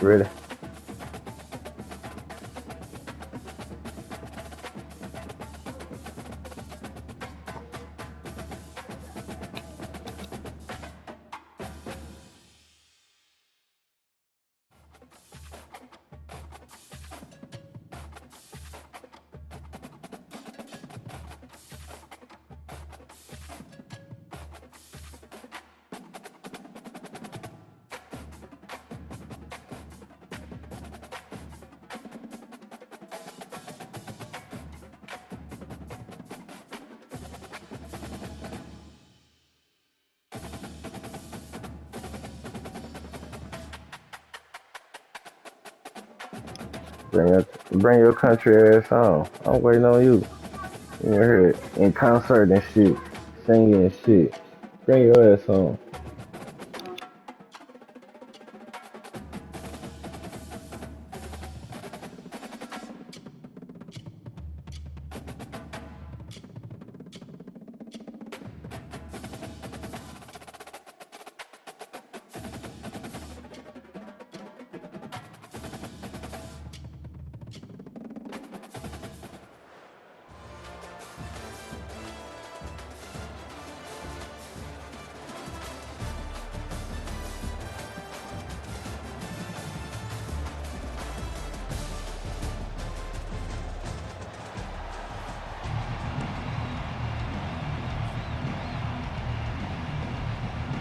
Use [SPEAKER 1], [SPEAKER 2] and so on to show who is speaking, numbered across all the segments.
[SPEAKER 1] Really? Bring your country ass home. I'm waiting on you. You hear it in concert and shit, singing and shit. Bring your ass home.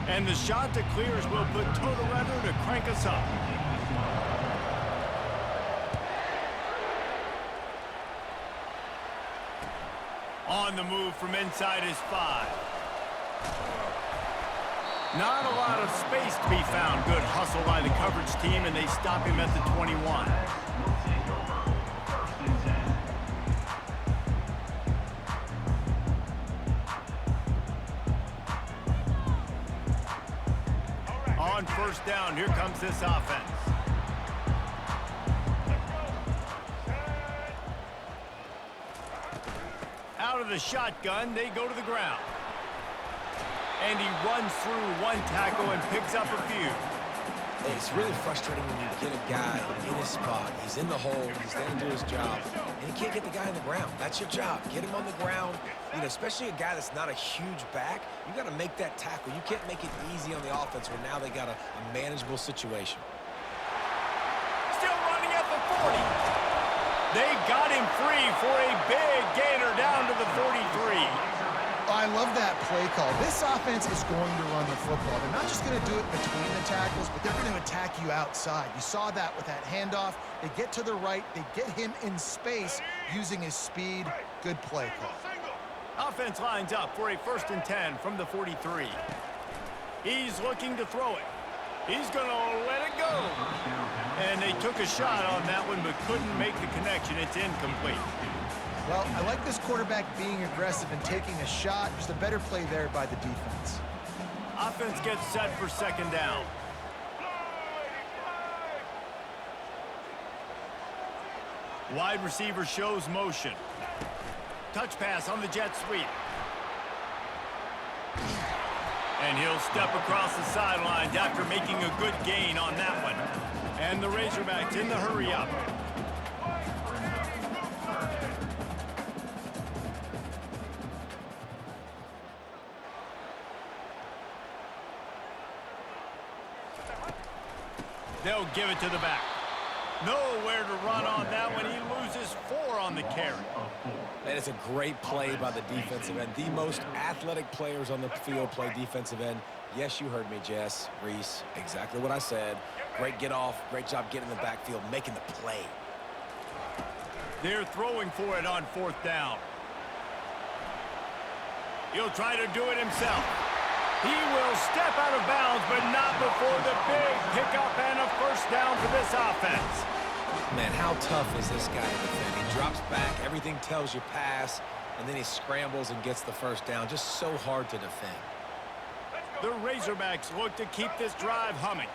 [SPEAKER 2] And the shot that clears will put total weather to crank us up. On the move from inside his 5. Not a lot of space to be found. Good hustle by the coverage team, and they stop him at the 21. On first down, here comes this offense. Out of the shotgun, they go to the ground. And he runs through one tackle and picks up a few.
[SPEAKER 3] Hey, it's really frustrating when you get a guy in his spot. He's in the hole, he's there to do his job, and he can't get the guy on the ground. That's your job. Get him on the ground. You know, especially a guy that's not a huge back, you got to make that tackle. You can't make it easy on the offense when now they got a manageable situation.
[SPEAKER 2] Still running at the 40. They got him free for a big gainer down to the 43.
[SPEAKER 4] I love that play call. This offense is going to run the football. They're not just going to do it between the tackles, but they're going to attack you outside. You saw that with that handoff. They get to the right. They get him in space using his speed. Good play call.
[SPEAKER 2] Offense lines up for a 1st and 10 from the 43. He's looking to throw it. He's going to let it go. And they took a shot on that one, but couldn't make the connection. It's incomplete.
[SPEAKER 4] Well, I like this quarterback being aggressive and taking a shot. Just a better play there by the defense.
[SPEAKER 2] Offense gets set for 2nd down. Wide receiver shows motion. Touch pass on the jet sweep. And he'll step across the sidelines after making a good gain on that one. And the Razorbacks in the hurry up. They'll give it to the back. Nowhere to run on that one. He loses 4 on the carry.
[SPEAKER 3] That is a great play by the defensive end. The most athletic players on the field play defensive end. Yes, you heard me, Jess, Reese. Exactly what I said. Great get off. Great job getting in the backfield, making the play.
[SPEAKER 2] They're throwing for it on 4th down. He'll try to do it himself. He will step out of bounds, but not before the big pickup and a 1st down for this offense.
[SPEAKER 3] Man, how tough is this guy to defend? He drops back, everything tells you pass, and then he scrambles and gets the 1st down. Just so hard to defend.
[SPEAKER 2] The Razorbacks look to keep this drive humming.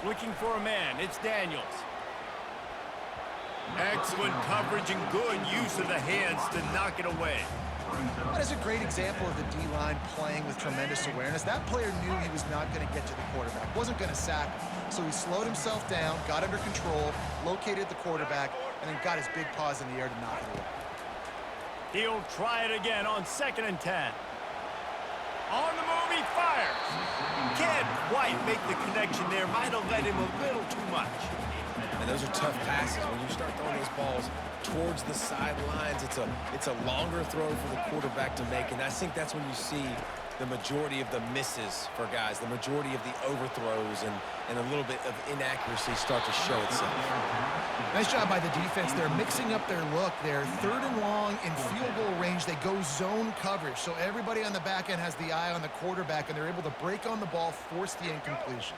[SPEAKER 2] Looking for a man, it's Daniels. Excellent coverage and good use of the hands to knock it away.
[SPEAKER 4] That is a great example of the D-line playing with tremendous awareness. That player knew he was not going to get to the quarterback. wasn't going to sack him. So he slowed himself down, got under control, located the quarterback, and then got his big paws in the air to knock it away.
[SPEAKER 2] He'll try it again on 2nd and 10. On the move, he fires. Can't quite make the connection there. Might have led him a little too much.
[SPEAKER 3] And those are tough passes. When you start throwing those balls towards the sidelines, it's a longer throw for the quarterback to make, and I think that's when you see the majority of the misses for guys, the majority of the overthrows and a little bit of inaccuracy start to show itself.
[SPEAKER 4] Nice job by the defense. They're mixing up their look. They're 3rd and long in field goal range. They go zone coverage, so everybody on the back end has the eye on the quarterback, and they're able to break on the ball, force the incompletion.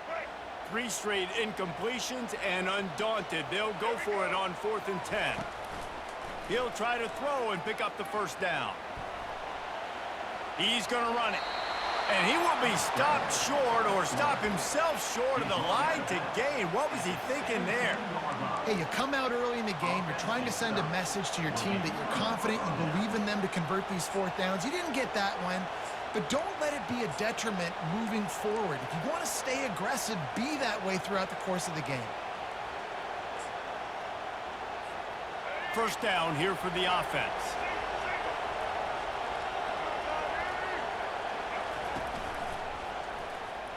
[SPEAKER 2] 3 straight incompletions, and undaunted, they'll go for it on 4th and 10. He'll try to throw and pick up the 1st down. He's going to run it. And he will be stopped short or stop himself short of the line to gain. What was he thinking there?
[SPEAKER 4] Hey, you come out early in the game, you're trying to send a message to your team that you're confident, you believe in them to convert these 4th downs. You didn't get that one, but don't let it be a detriment moving forward. If you want to stay aggressive, be that way throughout the course of the game.
[SPEAKER 2] 1st down here for the offense.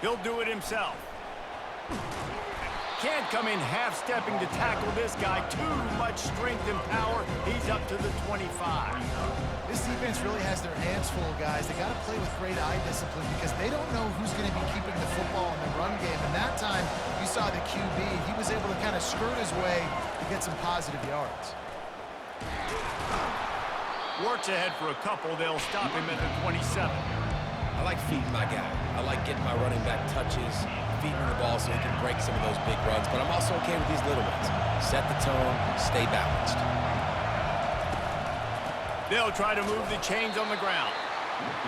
[SPEAKER 2] He'll do it himself. Can't come in half-stepping to tackle this guy. Too much strength and power. He's up to the 25.
[SPEAKER 4] This defense really has their hands full, guys. They got to play with great eye discipline because they don't know who's going to be keeping the football in the run game. And that time, you saw the QB. He was able to kind of skirt his way to get some positive yards.
[SPEAKER 2] Works ahead for a couple. They'll stop him at the 27.
[SPEAKER 3] I like feeding my guy. I like getting my running back touches, feeding the ball so he can break some of those big runs. But I'm also okay with these little ones. Set the tone, stay balanced.
[SPEAKER 2] They'll try to move the chains on the ground.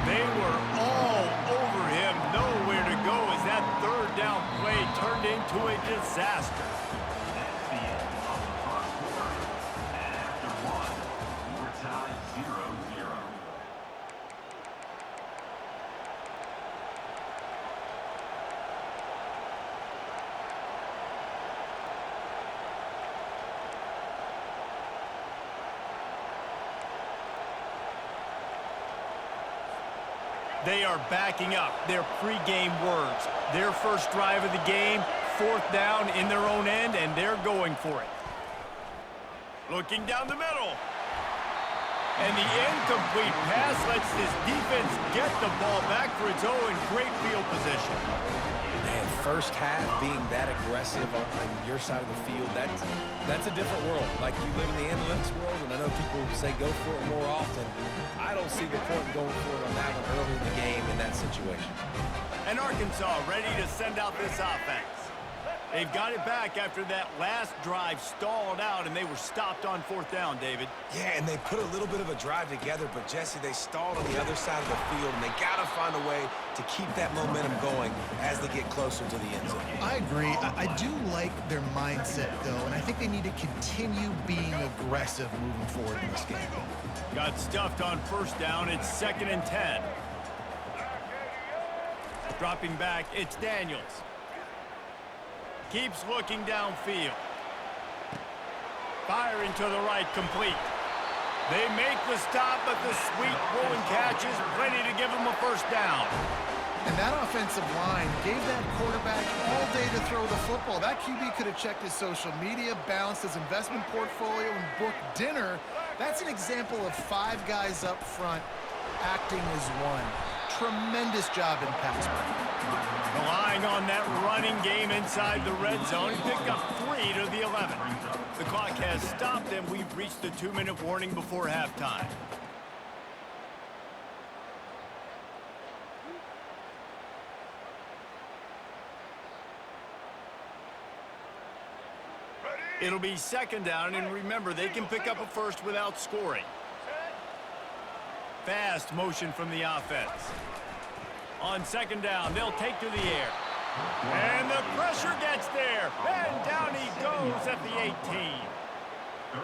[SPEAKER 2] They were all over him. Nowhere to go as that 3rd down play turned into a disaster. They are backing up their pregame words. Their first drive of the game, 4th down in their own end, and they're going for it. Looking down the middle. And the incomplete pass lets this defense get the ball back for its own. Great field position.
[SPEAKER 3] Man, first half being that aggressive on your side of the field, that's a different world. Like, you live in the analytics world, and I know people say go for it more often. I don't see the point in going for it on that one early in the game in that situation.
[SPEAKER 2] And Arkansas ready to send out this offense. They've got it back after that last drive stalled out, and they were stopped on 4th down, David.
[SPEAKER 3] Yeah, and they put a little bit of a drive together, but, Jesse, they stalled on the other side of the field, and they got to find a way to keep that momentum going as they get closer to the end zone.
[SPEAKER 4] I agree. I do like their mindset, though, and I think they need to continue being aggressive moving forward in this game.
[SPEAKER 2] Got stuffed on 1st down. It's 2nd and 10. Dropping back, it's Daniels. Keeps looking downfield. Firing to the right, complete. They make the stop, but the sweet rolling catch is plenty to give them a 1st down.
[SPEAKER 4] And that offensive line gave that quarterback all day to throw the football. That QB could have checked his social media, balanced his investment portfolio, and booked dinner. That's an example of 5 guys up front acting as one. Tremendous job in pass play.
[SPEAKER 2] Relying on that running game inside the red zone. He picked up 3 to the 11. The clock has stopped, and we've reached the 2-minute warning before halftime. It'll be 2nd down, and remember, they can pick up a 1st without scoring. Fast motion from the offense. On 2nd down, they'll take to the air. And the pressure gets there. And down he goes at the 18.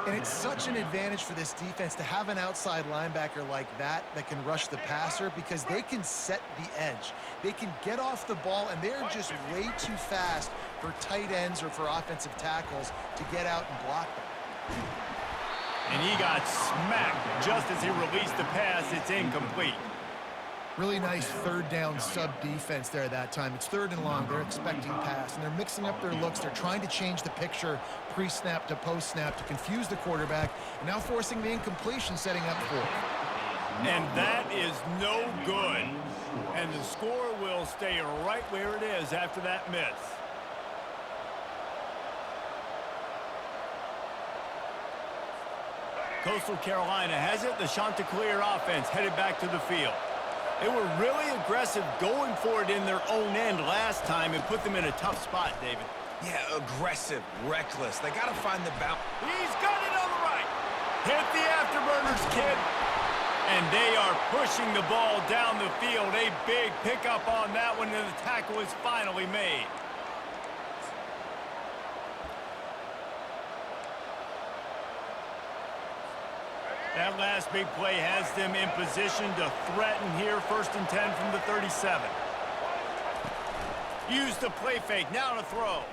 [SPEAKER 4] And it's such an advantage for this defense to have an outside linebacker like that can rush the passer because they can set the edge. They can get off the ball, and they're just way too fast for tight ends or for offensive tackles to get out and block them.
[SPEAKER 2] And he got smacked just as he released the pass. It's incomplete.
[SPEAKER 4] Really nice third down sub-defense there that time. It's 3rd and long. They're expecting pass, and they're mixing up their looks. They're trying to change the picture pre-snap to post-snap to confuse the quarterback, and now forcing the incompletion, setting up 4th.
[SPEAKER 2] And that is no good. And the score will stay right where it is after that miss. Coastal Carolina has it. The Chanticleer offense headed back to the field. They were really aggressive going for it in their own end last time and put them in a tough spot, David.
[SPEAKER 3] Yeah, aggressive, reckless. They got to find the bounce.
[SPEAKER 2] He's got it on the right. Hit the afterburners, kid. And they are pushing the ball down the field. A big pickup on that one, and the tackle is finally made. That last big play has them in position to threaten here. 1st and 10 from the 37. Use the play fake. Now to throw.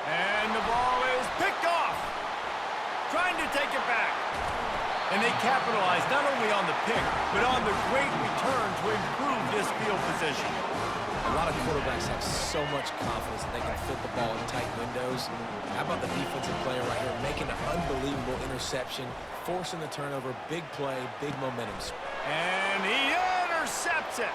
[SPEAKER 2] And the ball is picked off. Trying to take it back. And they capitalize not only on the pick, but on the great return to improve this field position.
[SPEAKER 3] A lot of quarterbacks have so much confidence that they can fit the ball in tight windows. How about the defensive player right here making an unbelievable interception, forcing the turnover, big play, big momentum.
[SPEAKER 2] And he intercepts it.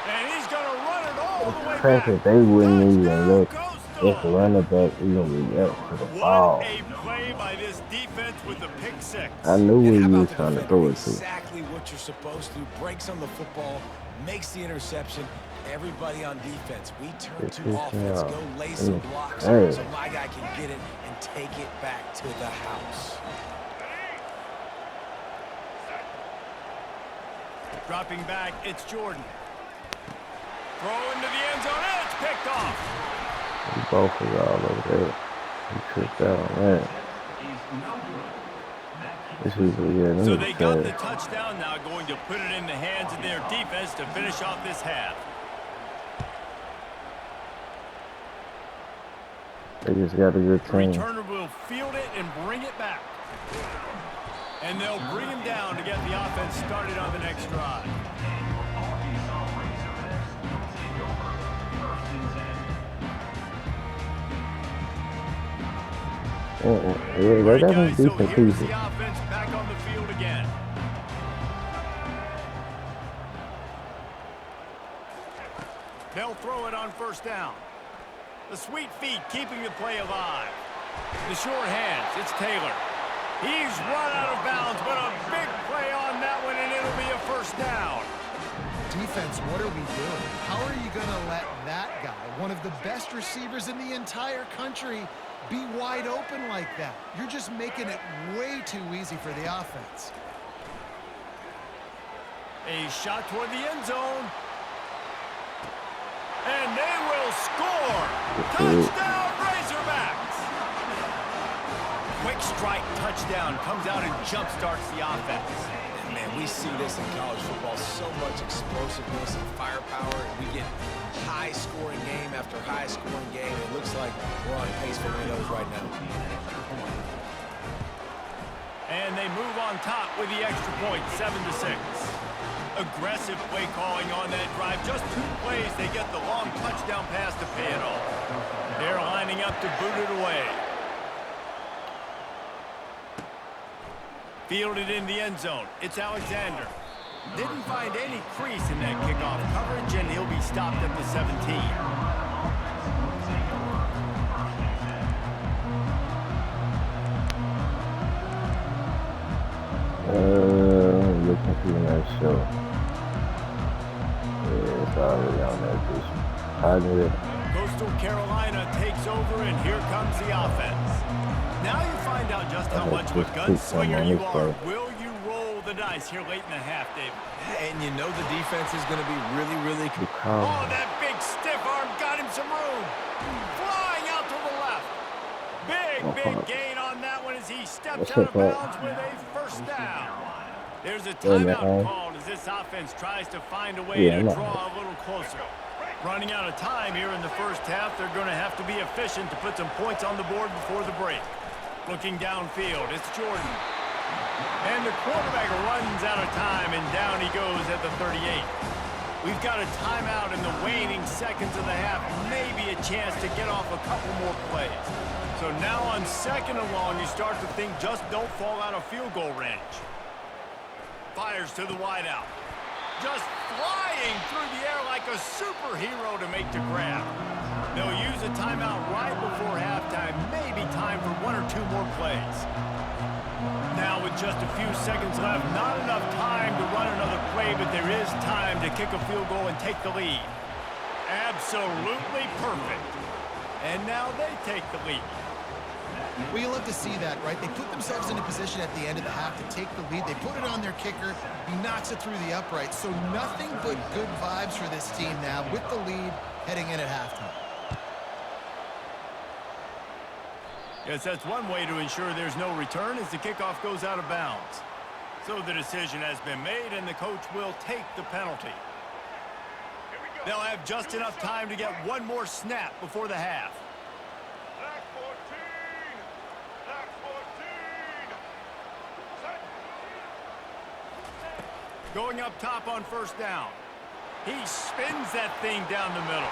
[SPEAKER 2] And he's going to run it all the way back.
[SPEAKER 1] They wouldn't even look if the running back even be up to the ball.
[SPEAKER 2] What a play by this defense with the pick six.
[SPEAKER 1] I knew where you were trying to throw it to.
[SPEAKER 3] Exactly what you're supposed to. Breaks on the football, makes the interception. Everybody on defense. We turn to offense. Go lay some blocks so my guy can get it and take it back to the house.
[SPEAKER 2] Dropping back, it's Jordan. Throw into the end zone, and it's picked off.
[SPEAKER 1] Both of y'all over there. He tripped out, man.
[SPEAKER 2] So they got the touchdown, now going to put it in the hands of their defense to finish off this half.
[SPEAKER 1] They just got a good team.
[SPEAKER 2] The returner will field it and bring it back. And they'll bring him down to get the offense started on the next drive.
[SPEAKER 1] Right,
[SPEAKER 2] guys, so here's the offense back on the field again. They'll throw it on 1st down. The sweet feet keeping the play alive. The short hands, it's Taylor. He's run out of bounds, but a big play on that one, and it'll be a 1st down.
[SPEAKER 4] Defense, what are we doing? How are you going to let that guy, one of the best receivers in the entire country, be wide open like that? You're just making it way too easy for the offense.
[SPEAKER 2] A shot toward the end zone. And they will score. Touchdown, Razorbacks. Quick strike touchdown comes out and jump-starts the offense.
[SPEAKER 3] And man, we see this in college football, so much explosiveness and firepower, and we get high-scoring game after high-scoring game. It looks like we're on pace for one of those right now.
[SPEAKER 2] And they move on top with the extra point, 7-6. Aggressive play calling on that drive. Just 2 plays, they get the long touchdown pass to pay it off. They're lining up to boot it away. Fielded in the end zone. It's Alexander. Didn't find any crease in that kickoff coverage, and he'll be stopped at the 17.
[SPEAKER 1] Looking through that show. Yeah, it's already on that bitch.
[SPEAKER 2] Coastal Carolina takes over, and here comes the offense. Now you find out just how much of a gunslinger you are. Will you roll the guys here late in the half, David.
[SPEAKER 3] And you know the defense is going to be really, really...
[SPEAKER 2] Oh, that big stiff arm got him some room. Flying out to the left. Big gain on that one as he steps out of bounds with a first down. There's a timeout called as this offense tries to find a way to draw a little closer. Running out of time here in the first half, they're going to have to be efficient to put some points on the board before the break. Looking downfield, it's Jordan. And the quarterback runs out of time, and down he goes at the 38. We've got a timeout in the waning seconds of the half, maybe a chance to get off a couple more plays. So now on second and long, you start to think just don't fall out of field goal range. Fires to the wideout. Just flying through the air like a superhero to make the grab. They'll use a timeout right before halftime, maybe time for one or two more plays. Now with just a few seconds left, not enough time to run another play, but there is time to kick a field goal and take the lead. Absolutely perfect. And now they take the lead.
[SPEAKER 4] Well, you love to see that, right? They put themselves in a position at the end of the half to take the lead. They put it on their kicker. He knocks it through the uprights. So nothing but good vibes for this team now with the lead heading in at halftime.
[SPEAKER 2] Yes, that's one way to ensure there's no return as the kickoff goes out of bounds. So the decision has been made, and the coach will take the penalty. They'll have just enough time to get one more snap before the half. Going up top on first down. He spins that thing down the middle.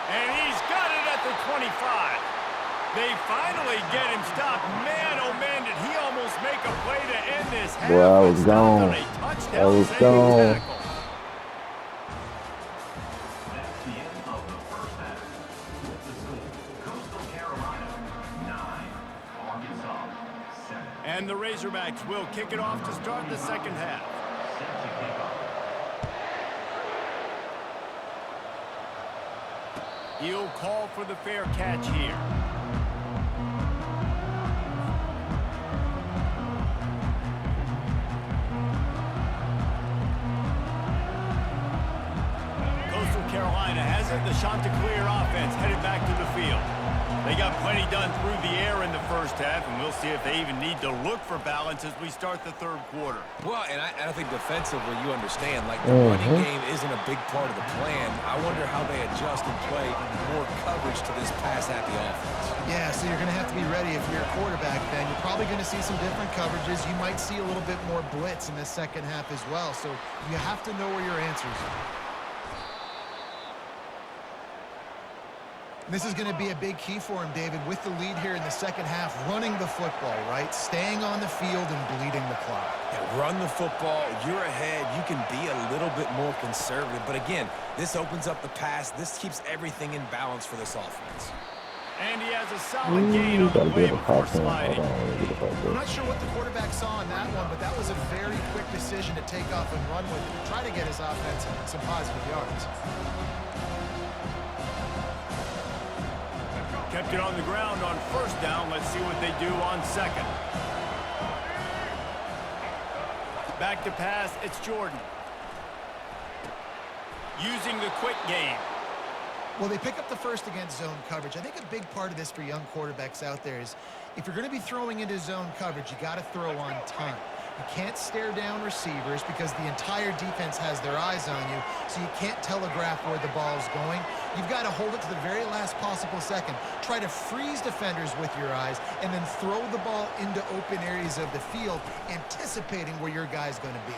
[SPEAKER 2] And he's got it at the 25. They finally get him stopped. Man, oh man, did he almost make a play to end this half.
[SPEAKER 1] Well, I was gone. I was gone.
[SPEAKER 5] That's the end of the first half. With the score, Coastal Carolina 9, Arkansas 7.
[SPEAKER 2] And the Razorbacks will kick it off to start the second half.
[SPEAKER 5] Set to kick off.
[SPEAKER 2] He'll call for the fair catch here. Coastal Carolina has it. The Chanticleer offense headed back to the field. They got plenty done through the air in the first half, and we'll see if they even need to look for balance as we start the third quarter.
[SPEAKER 3] Well, and I think defensively, you understand, like the running game isn't a big part of the plan. I wonder how they adjust and play more coverage to this pass-happy offense.
[SPEAKER 4] Yeah, so you're going to have to be ready if you're a quarterback then. You're probably going to see some different coverages. You might see a little bit more blitz in the second half as well. So you have to know where your answers are. This is going to be a big key for him, David, with the lead here in the second half, running the football, right? Staying on the field and bleeding the clock.
[SPEAKER 3] Yeah, run the football. You're ahead. You can be a little bit more conservative. But again, this opens up the pass. This keeps everything in balance for this offense.
[SPEAKER 2] And he has a solid gain on the way before sliding.
[SPEAKER 4] I'm not sure what the quarterback saw on that one, but that was a very quick decision to take off and run with it, try to get his offense some positive yards.
[SPEAKER 2] Kept it on the ground on first down. Let's see what they do on second. Back to pass, it's Jordan. Using the quick game.
[SPEAKER 4] Well, they pick up the first against zone coverage. I think a big part of this for young quarterbacks out there is if you're going to be throwing into zone coverage, you got to throw on time. You can't stare down receivers because the entire defense has their eyes on you, so you can't telegraph where the ball's going. You've got to hold it to the very last possible second. Try to freeze defenders with your eyes and then throw the ball into open areas of the field, anticipating where your guy's going to be.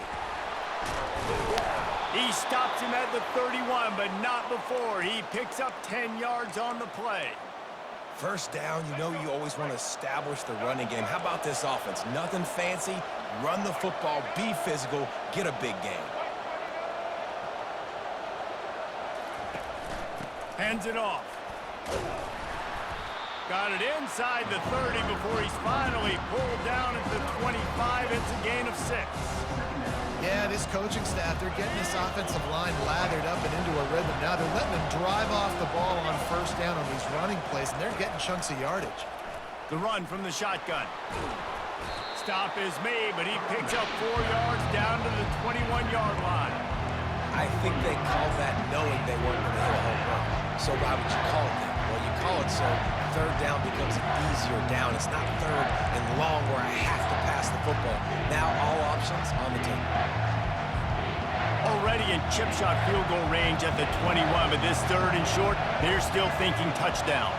[SPEAKER 2] He stops him at the 31, but not before. He picks up 10 yards on the play.
[SPEAKER 3] First down, you know you always want to establish the running game. How about this offense? Nothing fancy. Run the football, be physical, get a big gain.
[SPEAKER 2] Hands it off. Got it inside the 30 before he's finally pulled down at the 25. It's a gain of 6.
[SPEAKER 4] Yeah, this coaching staff, they're getting this offensive line lathered up and into a rhythm. Now they're letting them drive off the ball on first down on these running plays, and they're getting chunks of yardage.
[SPEAKER 2] The run from the shotgun. stop is made, but he picks up 4 yards down to the 21-yard line.
[SPEAKER 3] I think they called that knowing they weren't going to hit a home run. So why would you call it that? Well, you call it so third down becomes an easier down. It's not third and long where I have to pass the football. Now all options on the table.
[SPEAKER 2] Already in chip shot field goal range at the 21, but this third and short, they're still thinking touchdown.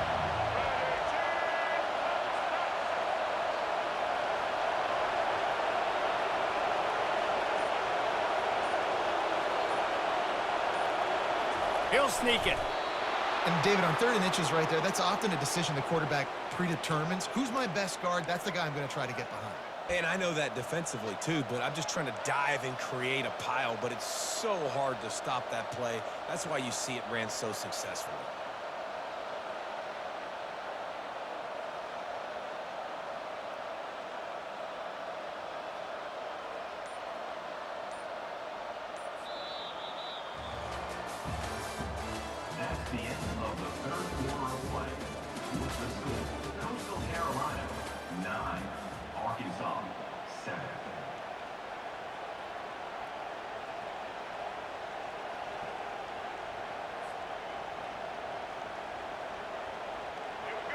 [SPEAKER 2] He'll sneak it.
[SPEAKER 4] And David, on 3rd and inches right there, that's often a decision the quarterback predetermines. Who's my best guard? That's the guy I'm going to try to get behind.
[SPEAKER 3] And I know that defensively too, but I'm just trying to dive and create a pile, but it's so hard to stop that play. That's why you see it ran so successfully.
[SPEAKER 5] That's the end of the third quarter of play. With the score, Coastal Carolina 9, Arkansas 7.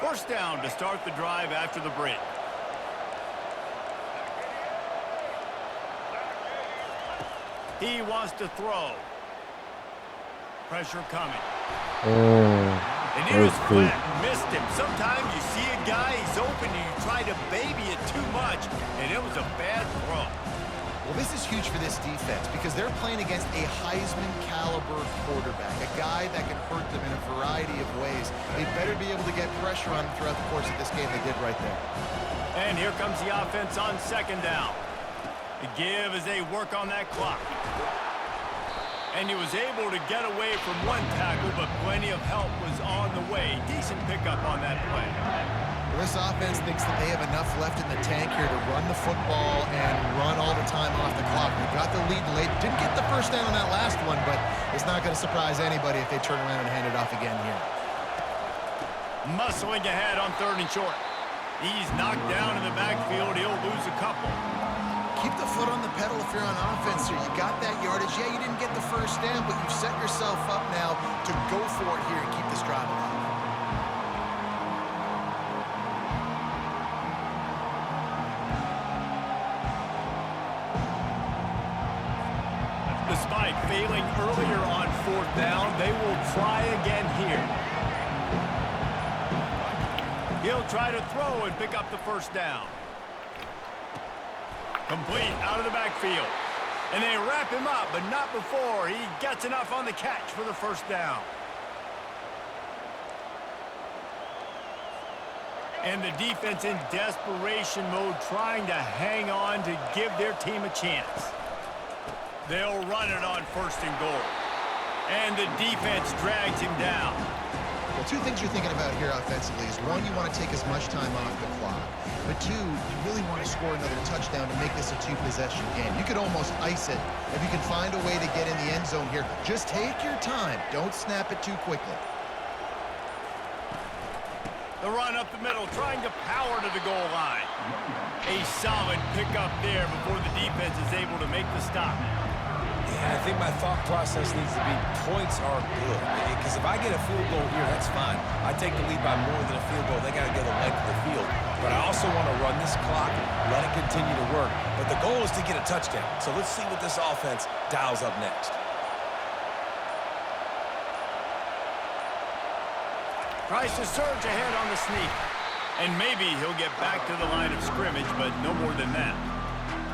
[SPEAKER 2] First down to start the drive after the break. He wants to throw. Pressure coming. And he was flat, missed him. Sometimes you see a guy, he's open, and you try to baby it too much, and it was a bad throw.
[SPEAKER 4] Well, this is huge for this defense because they're playing against a Heisman-caliber quarterback, a guy that can hurt them in a variety of ways. They better be able to get pressure on him throughout the course of this game. They did right there.
[SPEAKER 2] And here comes the offense on 2nd down. The give as they work on that clock. And he was able to get away from one tackle, but plenty of help was on the way. Decent pickup on that play.
[SPEAKER 4] Well, this offense thinks that they have enough left in the tank here to run the football and run all the time off the clock. They got the lead late. Didn't get the first down on that last one, but it's not going to surprise anybody if they turn around and hand it off again here.
[SPEAKER 2] Muscling ahead on 3rd and short. He's knocked down in the backfield. He'll lose a couple.
[SPEAKER 4] Keep the foot on the pedal if you're on offense here. You got that yardage. Yeah, you didn't get the first down, but you've set yourself up now to go for it here and keep this drive alive.
[SPEAKER 2] Despite failing earlier on 4th down, they will try again here. He'll try to throw and pick up the first down. Complete out of the backfield. And they wrap him up, but not before he gets enough on the catch for the first down. And the defense in desperation mode, trying to hang on to give their team a chance. They'll run it on 1st and goal. And the defense drags him down.
[SPEAKER 4] Well, 2 things you're thinking about here offensively is, 1, you want to take as much time off the clock. But 2, you really want to score another touchdown to make this a 2-possession game. You could almost ice it if you can find a way to get in the end zone here. Just take your time. Don't snap it too quickly.
[SPEAKER 2] The run up the middle, trying to power to the goal line. A solid pickup there before the defense is able to make the stop.
[SPEAKER 3] Yeah, I think my thought process needs to be points are good. Because if I get a field goal here, that's fine. I take the lead by more than a field goal. They got to go the length of the field. But I also want to run this clock, let it continue to work. But the goal is to get a touchdown. So let's see what this offense dials up next.
[SPEAKER 2] Tries to surge ahead on the sneak. And maybe he'll get back to the line of scrimmage, but no more than that.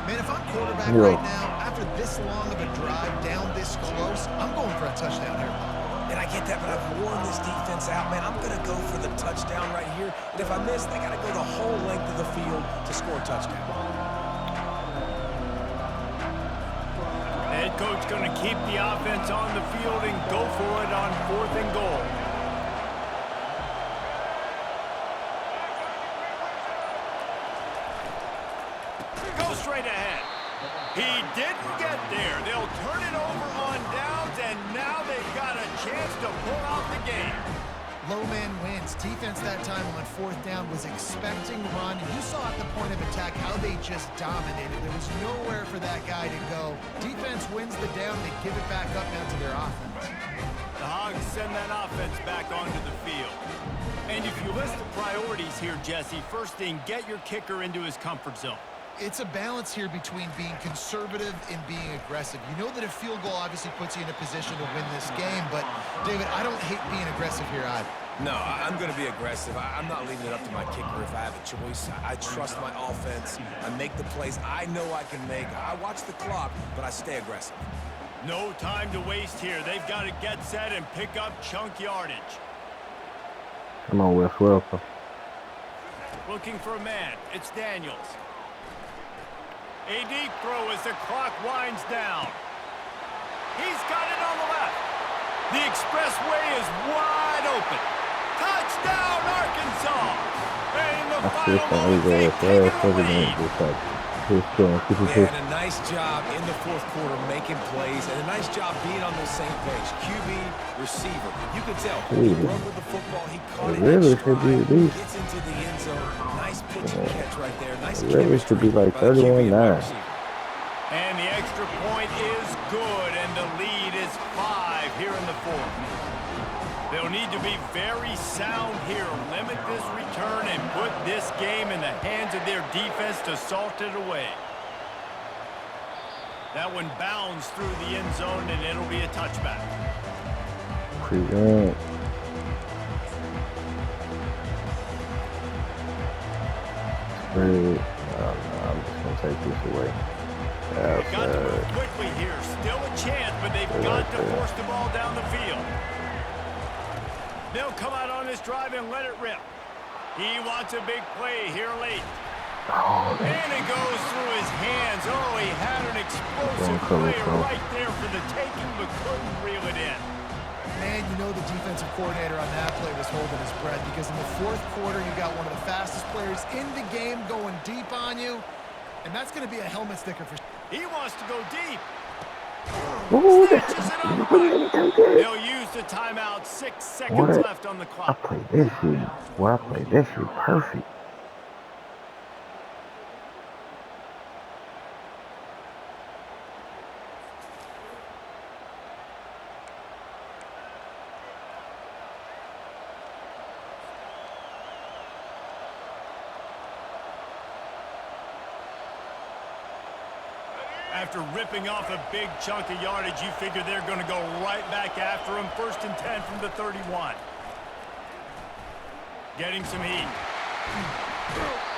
[SPEAKER 4] Man, if I'm quarterback right now, after this long of a drive down this close, I'm going for a touchdown here.
[SPEAKER 3] And I get that, but I've worn this defense out, man. I'm going to go for the touchdown right here. And if I miss, they got to go the whole length of the field to score a touchdown.
[SPEAKER 2] Head coach going to keep the offense on the field and go for it on 4th and goal. Go straight ahead. He didn't get there. They'll turn it over on downs, and now they've got a chance to pull out the game.
[SPEAKER 4] Low man wins. Defense that time on fourth down was expecting run. And you saw at the point of attack how they just dominated. There was nowhere for that guy to go. Defense wins the down. They give it back up now to their offense.
[SPEAKER 2] The Hogs send that offense back onto the field. And if you list the priorities here, Jesse, first thing, get your kicker into his comfort zone.
[SPEAKER 4] It's a balance here between being conservative and being aggressive. You know that a field goal obviously puts you in a position to win this game, but, David, I don't hate being aggressive here either.
[SPEAKER 3] No, I'm going to be aggressive. I'm not leaving it up to my kicker if I have a choice. I trust my offense. I make the plays I know I can make. I watch the clock, but I stay aggressive.
[SPEAKER 2] No time to waste here. They've got to get set and pick up chunk yardage.
[SPEAKER 1] Come on, Wes Welker.
[SPEAKER 2] Looking for a man. It's Daniels. A deep throw as the clock winds down. He's got it on the left. The expressway is wide open. Touchdown, Arkansas! And in the final moment, they take the lead.
[SPEAKER 3] And a nice job in the fourth quarter making plays, and a nice job being on the same page. QB, receiver. You could tell he broke with the football. He caught it in stride, gets into the end zone. Nice pitch and catch right there. Nice
[SPEAKER 1] It should be like 31-9.
[SPEAKER 2] And the extra point is good, and the lead is 5 here in the fourth. They'll need to be very sound here, limit this return, and put this game in the hands of their defense to salt it away. That one bounds through the end zone, and it'll be a touchback.
[SPEAKER 1] Prevent. I'm just going to take this away.
[SPEAKER 2] They've got to move quickly here. Still a chance, but they've got to force the ball down the field. They'll come out on this drive and let it rip. He wants a big play here late. And it goes through his hands. Oh, he had an explosive play right there for the taking, but couldn't reel it in.
[SPEAKER 4] Man, you know the defensive coordinator on that play was holding his breath because in the fourth quarter, you got one of the fastest players in the game going deep on you, and that's going to be a helmet sticker for.
[SPEAKER 2] He wants to go deep.
[SPEAKER 1] Ooh,
[SPEAKER 2] Snatches it up. They'll use the timeout. 6 seconds left on the
[SPEAKER 1] I
[SPEAKER 2] clock.
[SPEAKER 1] played this shit. Well, I played this shit perfect.
[SPEAKER 2] After ripping off a big chunk of yardage, you figure they're going to go right back after him. 1st and 10 from the 31. Getting some heat.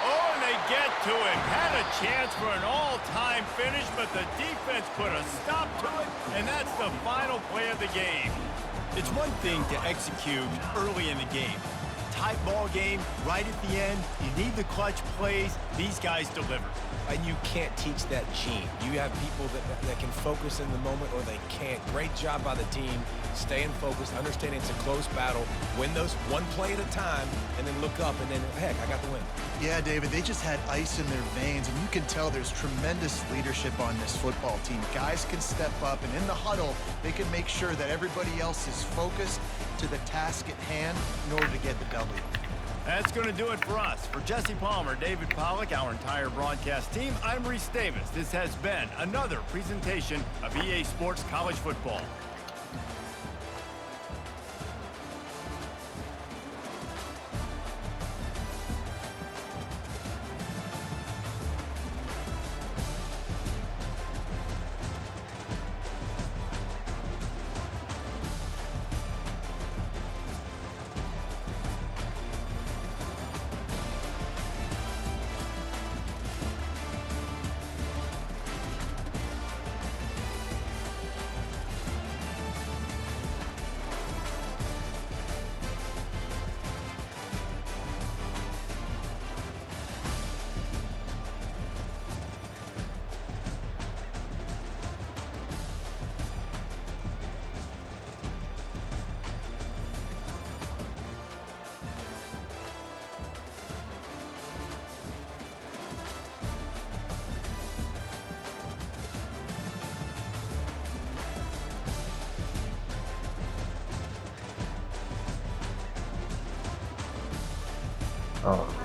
[SPEAKER 2] Oh, and they get to it. Had a chance for an all-time finish, but the defense put a stop to it, and that's the final play of the game. It's one thing to execute early in the game. Tight ball game, right at the end. You need the clutch plays. These guys deliver.
[SPEAKER 3] And you can't teach that gene. You have people that can focus in the moment or they can't. Great job by the team, staying focused, understanding it's a close battle, win those one play at a time, and then look up and then, heck, I got the win.
[SPEAKER 4] Yeah, David, they just had ice in their veins, and you can tell there's tremendous leadership on this football team. Guys can step up, and in the huddle, they can make sure that everybody else is focused to the task at hand in order to get the W.
[SPEAKER 2] That's going to do it for us. For Jesse Palmer, David Pollack, our entire broadcast team, I'm Reese Davis. This has been another presentation of EA Sports College Football.
[SPEAKER 1] Oh.